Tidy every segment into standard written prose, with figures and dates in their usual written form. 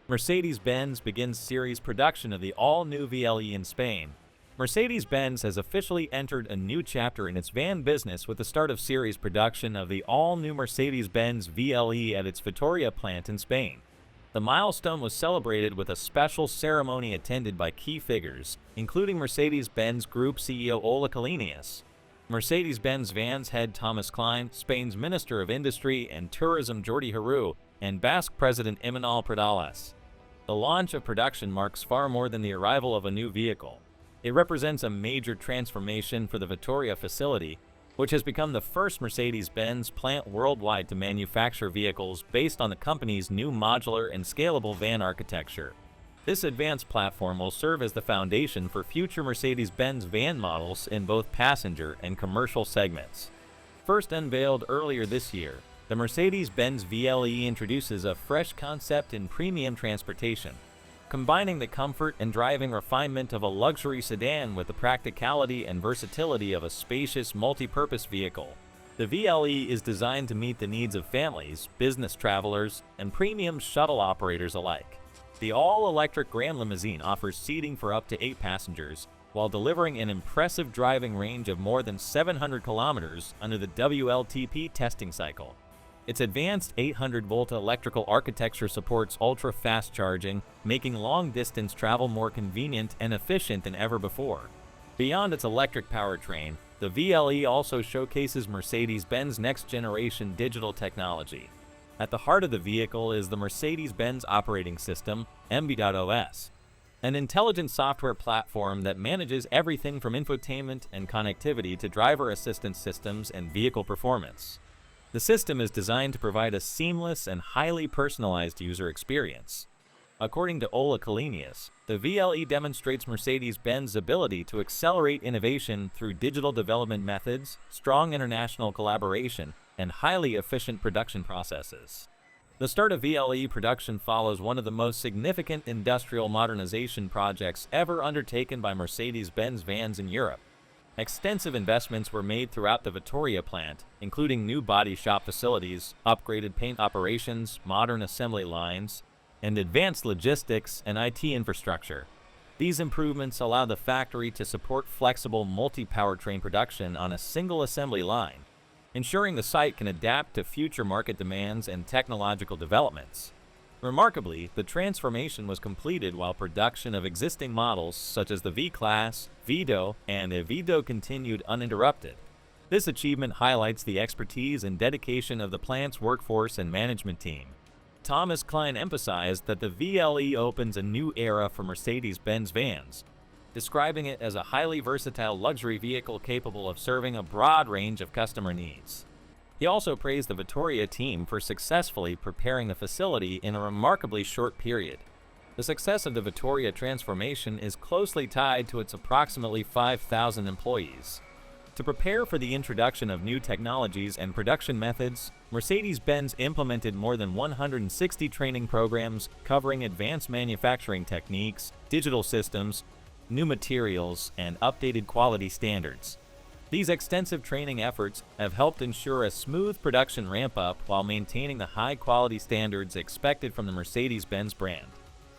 Mercedes-Benz begins series production of the all-new VLE in Spain. Mercedes-Benz has officially entered a new chapter in its van business with the start of series production of the all-new Mercedes-Benz VLE at its Vitoria plant in Spain. The milestone was celebrated with a special ceremony attended by key figures, including Mercedes-Benz Group CEO Ola Kalinius, Mercedes-Benz Vans head Thomas Klein, Spain's Minister of Industry and Tourism Jordi Herrera, and Basque President Imanol Pradales. The launch of production marks far more than the arrival of a new vehicle. It represents a major transformation for the Vitoria facility, which has become the first Mercedes-Benz plant worldwide to manufacture vehicles based on the company's new modular and scalable van architecture. This advanced platform will serve as the foundation for future Mercedes-Benz van models in both passenger and commercial segments. First unveiled earlier this year, the Mercedes-Benz VLE introduces a fresh concept in premium transportation, combining the comfort and driving refinement of a luxury sedan with the practicality and versatility of a spacious multi-purpose vehicle. The VLE is designed to meet the needs of families, business travelers, and premium shuttle operators alike. The all-electric Grand Limousine offers seating for up to 8 passengers, while delivering an impressive driving range of more than 700 kilometers under the WLTP testing cycle. Its advanced 800-volt electrical architecture supports ultra-fast charging, making long-distance travel more convenient and efficient than ever before. Beyond its electric powertrain, the VLE also showcases Mercedes-Benz next-generation digital technology. At the heart of the vehicle is the Mercedes-Benz operating system, MB.OS, an intelligent software platform that manages everything from infotainment and connectivity to driver assistance systems and vehicle performance. The system is designed to provide a seamless and highly personalized user experience. According to Ola Kalinius, the VLE demonstrates Mercedes-Benz's ability to accelerate innovation through digital development methods, strong international collaboration, and highly efficient production processes. The start of VLE production follows one of the most significant industrial modernization projects ever undertaken by Mercedes-Benz Vans in Europe. Extensive investments were made throughout the Vitoria plant, including new body shop facilities, upgraded paint operations, modern assembly lines, and advanced logistics and IT infrastructure. These improvements allow the factory to support flexible multi-powertrain production on a single assembly line, ensuring the site can adapt to future market demands and technological developments. Remarkably, the transformation was completed while production of existing models such as the V-Class, Vito, and Evito continued uninterrupted. This achievement highlights the expertise and dedication of the plant's workforce and management team. Thomas Klein emphasized that the VLE opens a new era for Mercedes-Benz Vans, describing it as a highly versatile luxury vehicle capable of serving a broad range of customer needs. He also praised the Vitoria team for successfully preparing the facility in a remarkably short period. The success of the Vitoria transformation is closely tied to its approximately 5,000 employees. To prepare for the introduction of new technologies and production methods, Mercedes-Benz implemented more than 160 training programs covering advanced manufacturing techniques, digital systems, new materials, and updated quality standards. These extensive training efforts have helped ensure a smooth production ramp-up while maintaining the high-quality standards expected from the Mercedes-Benz brand.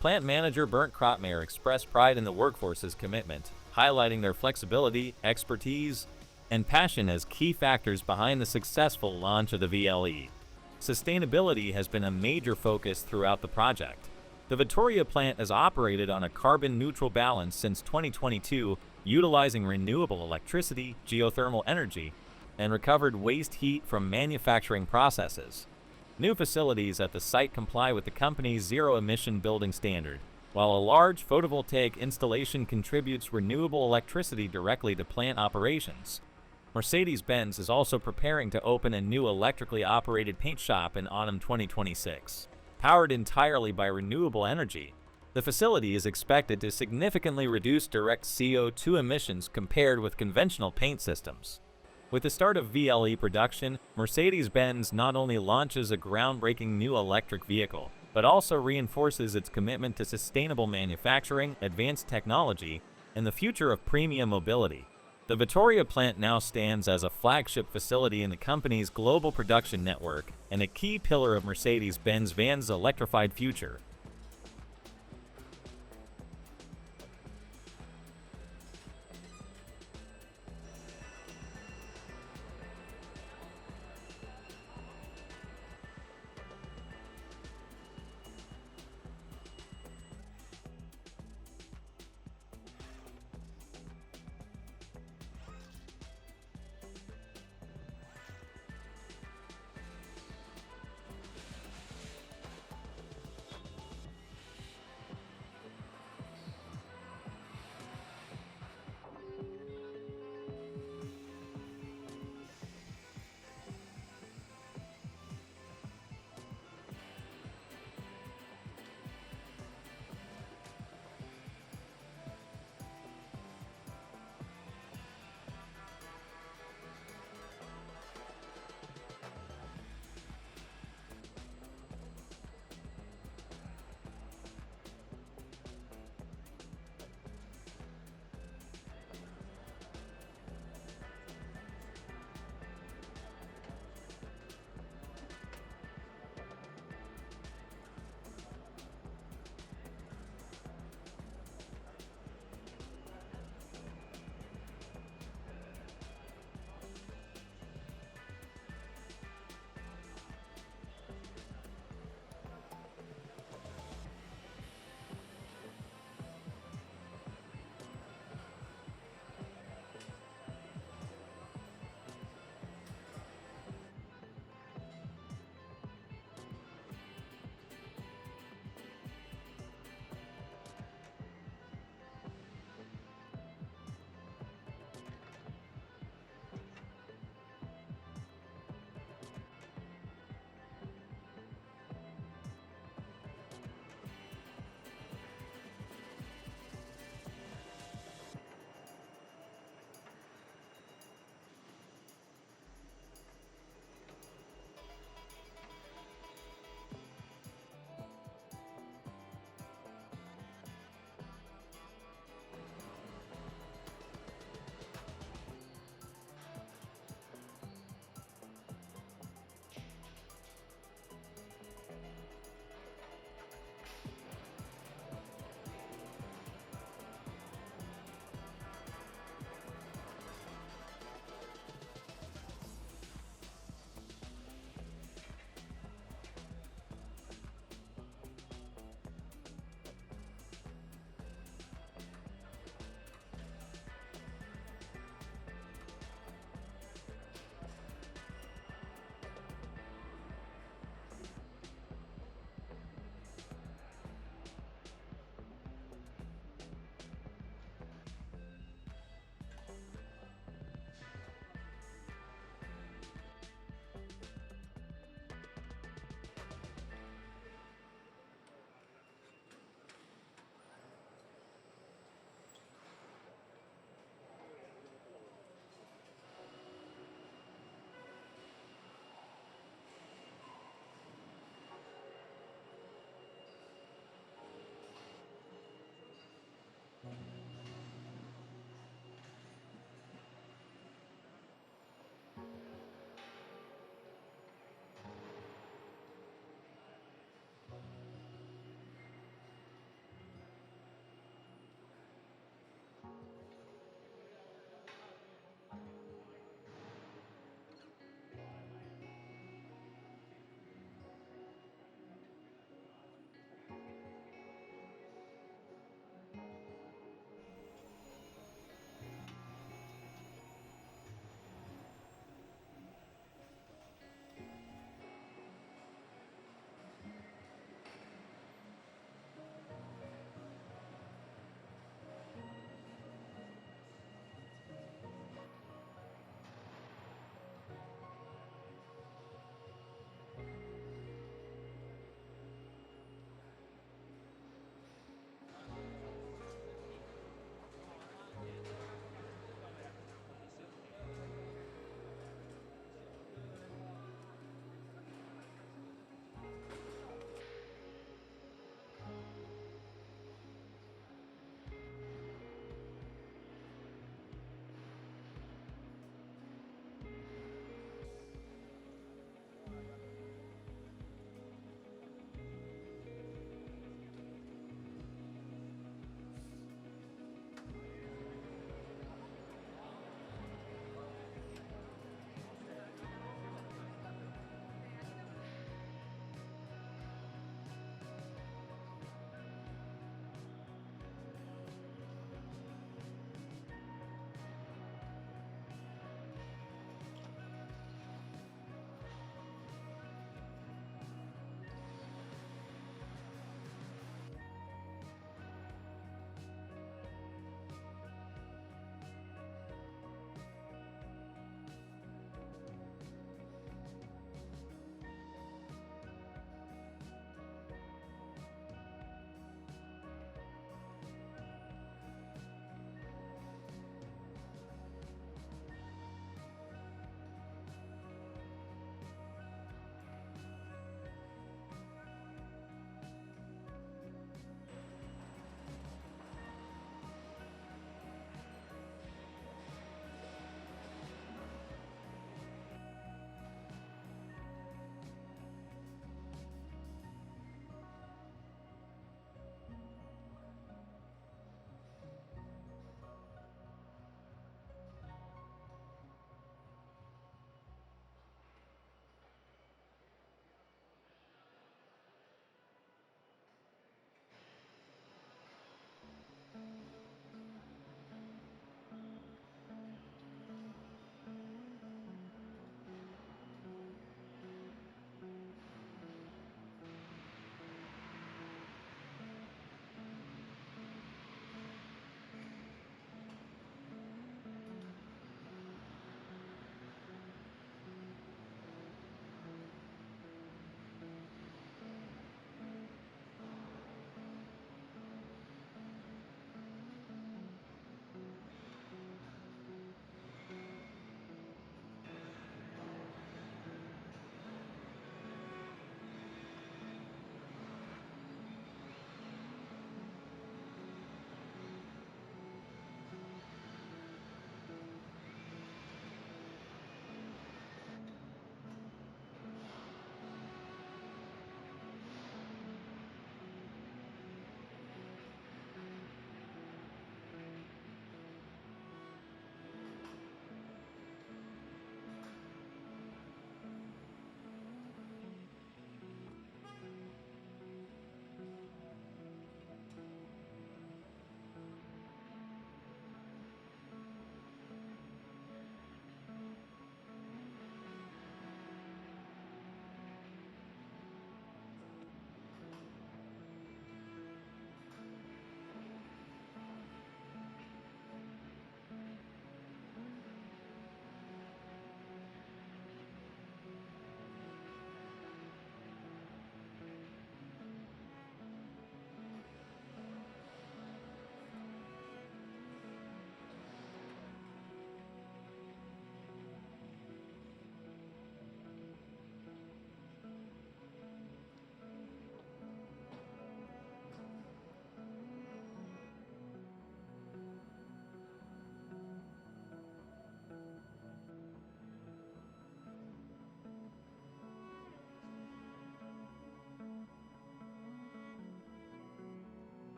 Plant manager Bernd Kropmeyer expressed pride in the workforce's commitment, highlighting their flexibility, expertise, and passion as key factors behind the successful launch of the VLE. Sustainability has been a major focus throughout the project. The Vitoria plant has operated on a carbon-neutral balance since 2022, utilizing renewable electricity, geothermal energy, and recovered waste heat from manufacturing processes. New facilities at the site comply with the company's zero-emission building standard, while a large photovoltaic installation contributes renewable electricity directly to plant operations. Mercedes-Benz is also preparing to open a new electrically operated paint shop in autumn 2026. Powered entirely by renewable energy, the facility is expected to significantly reduce direct CO2 emissions compared with conventional paint systems. With the start of VLE production, Mercedes-Benz not only launches a groundbreaking new electric vehicle, but also reinforces its commitment to sustainable manufacturing, advanced technology, and the future of premium mobility. The Vitoria plant now stands as a flagship facility in the company's global production network and a key pillar of Mercedes-Benz Vans' electrified future.